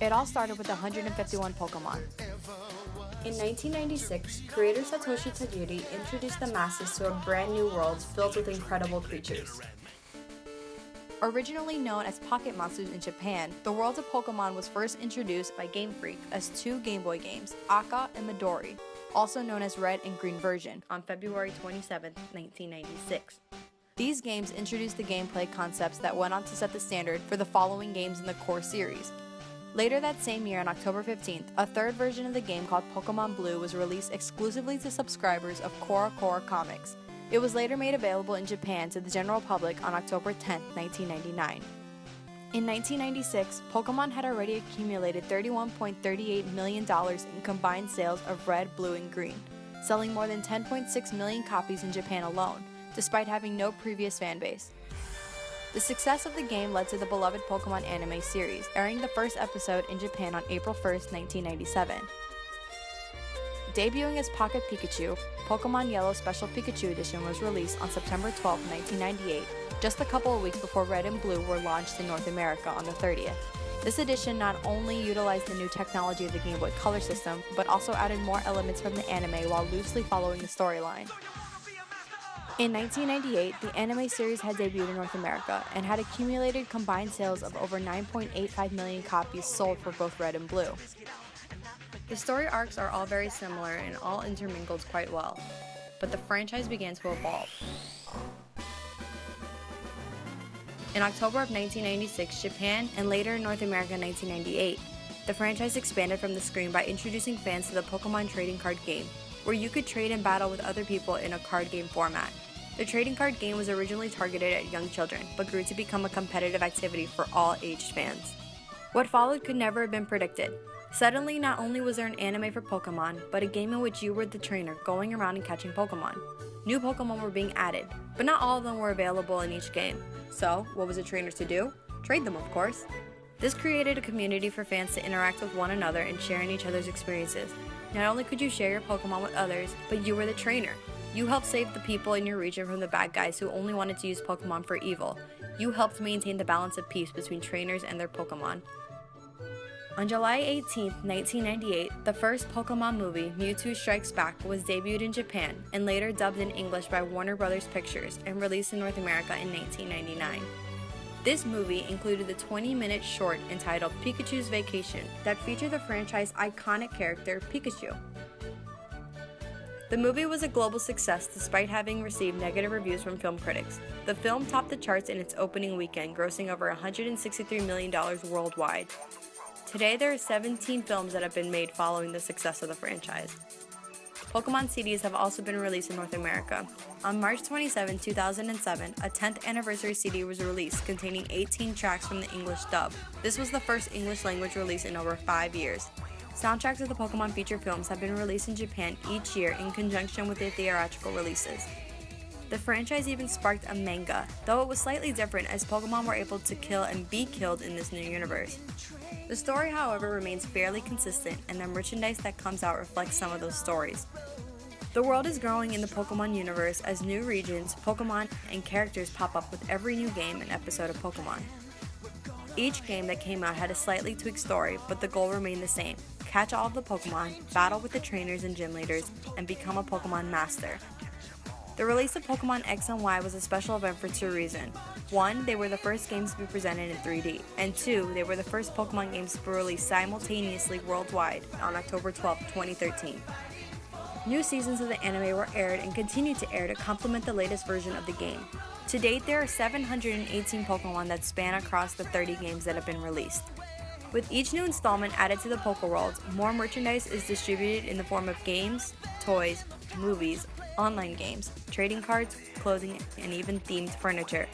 It all started with 151 Pokemon. In 1996, creator Satoshi Tajiri introduced the masses to a brand new world filled with incredible creatures. Originally known as Pocket Monsters in Japan, the world of Pokemon was first introduced by Game Freak as two Game Boy games, Aka and Midori, also known as Red and Green version, on February 27, 1996. These games introduced the gameplay concepts that went on to set the standard for the following games in the core series. Later that same year, on October 15th, a third version of the game called Pokemon Blue was released exclusively to subscribers of Cora Comics. It was later made available in Japan to the general public on October 10, 1999. In 1996, Pokemon had already accumulated $31.38 million in combined sales of Red, Blue, and Green, selling more than 10.6 million copies in Japan alone, despite having no previous fanbase. The success of the game led to the beloved Pokemon anime series, airing the first episode in Japan on April 1, 1997. Debuting as Pocket Pikachu, Pokemon Yellow Special Pikachu Edition was released on September 12, 1998, just a couple of weeks before Red and Blue were launched in North America on the 30th. This edition not only utilized the new technology of the Game Boy Color system, but also added more elements from the anime while loosely following the storyline. In 1998, the anime series had debuted in North America and had accumulated combined sales of over 9.85 million copies sold for both Red and Blue. The story arcs are all very similar and all intermingled quite well, but the franchise began to evolve. In October of 1996, Japan, and later in North America in 1998, the franchise expanded from the screen by introducing fans to the Pokemon trading card game, where you could trade and battle with other people in a card game format. The trading card game was originally targeted at young children, but grew to become a competitive activity for all aged fans. What followed could never have been predicted. Suddenly, not only was there an anime for Pokemon, but a game in which you were the trainer going around and catching Pokemon. New Pokemon were being added, but not all of them were available in each game. So, what was a trainer to do? Trade them, of course. This created a community for fans to interact with one another and share in each other's experiences. Not only could you share your Pokemon with others, but you were the trainer. You helped save the people in your region from the bad guys who only wanted to use Pokemon for evil. You helped maintain the balance of peace between trainers and their Pokemon. On July 18, 1998, the first Pokemon movie, Mewtwo Strikes Back, was debuted in Japan and later dubbed in English by Warner Bros. Pictures and released in North America in 1999. This movie included the 20-minute short entitled Pikachu's Vacation that featured the franchise's iconic character, Pikachu. The movie was a global success despite having received negative reviews from film critics. The film topped the charts in its opening weekend, grossing over $163 million worldwide. Today, there are 17 films that have been made following the success of the franchise. Pokemon CDs have also been released in North America. On March 27, 2007, a 10th anniversary CD was released containing 18 tracks from the English dub. This was the first English language release in over 5 years. Soundtracks of the Pokemon feature films have been released in Japan each year in conjunction with their theatrical releases. The franchise even sparked a manga, though it was slightly different as Pokemon were able to kill and be killed in this new universe. The story, however, remains fairly consistent, and the merchandise that comes out reflects some of those stories. The world is growing in the Pokemon universe as new regions, Pokemon, and characters pop up with every new game and episode of Pokemon. Each game that came out had a slightly tweaked story, but the goal remained the same: catch all of the Pokemon, battle with the trainers and gym leaders, and become a Pokemon master. The release of Pokemon X and Y was a special event for two reasons. One, they were the first games to be presented in 3D, and two, they were the first Pokemon games to be released simultaneously worldwide on October 12, 2013. New seasons of the anime were aired and continue to air to complement the latest version of the game. To date, there are 718 Pokemon that span across the 30 games that have been released. With each new installment added to the Pokeworld, more merchandise is distributed in the form of games, toys, movies, online games, trading cards, clothing, and even themed furniture.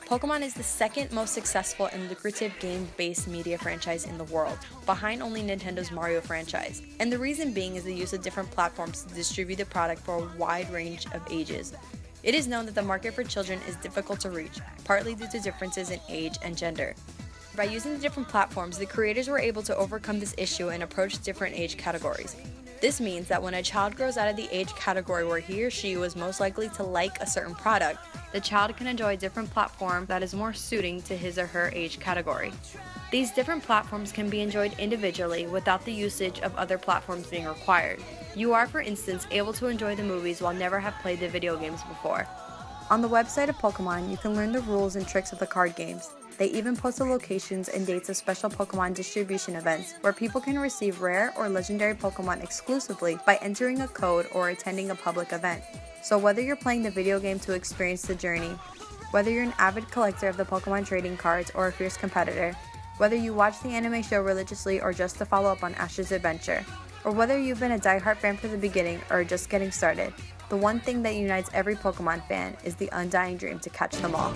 Pokemon is the second most successful and lucrative game-based media franchise in the world, behind only Nintendo's Mario franchise. And the reason being is the use of different platforms to distribute the product for a wide range of ages. It is known that the market for children is difficult to reach, partly due to differences in age and gender. By using the different platforms, the creators were able to overcome this issue and approach different age categories. This means that when a child grows out of the age category where he or she was most likely to like a certain product, the child can enjoy a different platform that is more suiting to his or her age category. These different platforms can be enjoyed individually without the usage of other platforms being required. You are, for instance, able to enjoy the movies while never have played the video games before. On the website of Pokemon, you can learn the rules and tricks of the card games. They even post the locations and dates of special Pokemon distribution events where people can receive rare or legendary Pokemon exclusively by entering a code or attending a public event. So whether you're playing the video game to experience the journey, whether you're an avid collector of the Pokemon trading cards or a fierce competitor, whether you watch the anime show religiously or just to follow up on Ash's adventure, or whether you've been a diehard fan from the beginning or are just getting started, the one thing that unites every Pokemon fan is the undying dream to catch them all.